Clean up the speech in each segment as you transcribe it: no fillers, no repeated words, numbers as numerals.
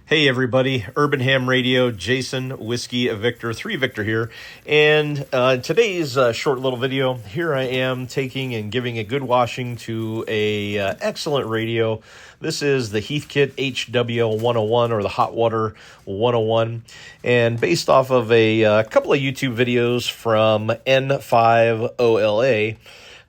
Hey everybody, Urban Ham Radio, Jason, Whiskey, Victor, 3 Victor here. And today's short little video, here I am taking and giving a good washing to a excellent radio. This is the Heathkit HW-101 or the Hot Water 101. And based off of a couple of YouTube videos from N5OLA,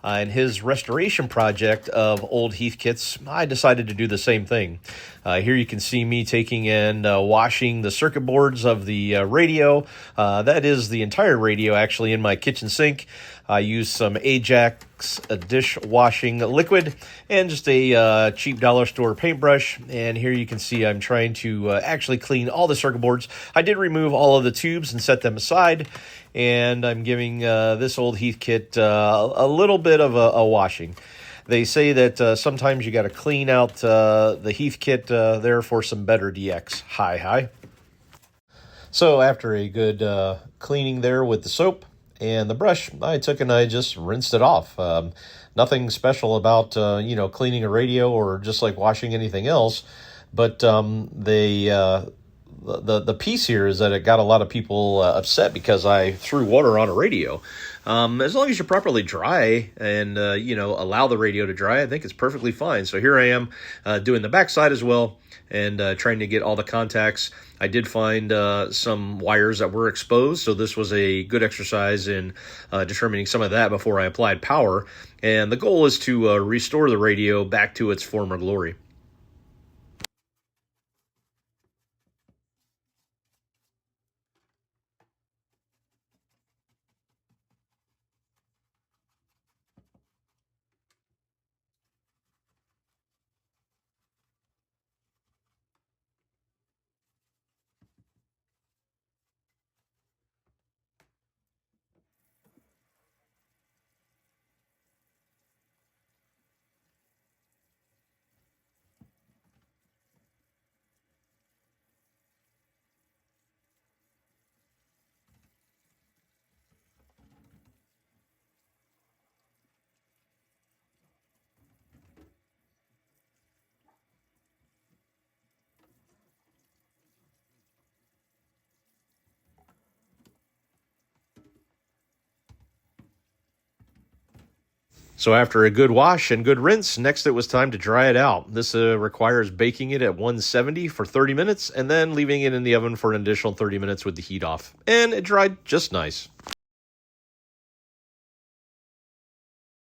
in his restoration project of old Heathkits, I decided to do the same thing. Here you can see me taking and washing the circuit boards of the radio. That is the entire radio actually in my kitchen sink. I used some Ajax dishwashing liquid and just a cheap dollar store paintbrush. And here you can see I'm trying to actually clean all the circuit boards. I did remove all of the tubes and set them aside. And I'm giving this old Heathkit a little bit of a washing. They say that sometimes you got to clean out the Heathkit there for some better DX. Hi. So after a good cleaning there with the soap and the brush, I took and I just rinsed it off. Nothing special about cleaning a radio or just like washing anything else, but the piece here is that it got a lot of people upset because I threw water on a radio. As long as you properly dry and, allow the radio to dry, I think it's perfectly fine. So here I am doing the backside as well and trying to get all the contacts. I did find some wires that were exposed, so this was a good exercise in determining some of that before I applied power. And the goal is to restore the radio back to its former glory. So after a good wash and good rinse, next it was time to dry it out. This requires baking it at 170 for 30 minutes and then leaving it in the oven for an additional 30 minutes with the heat off. And it dried just nice.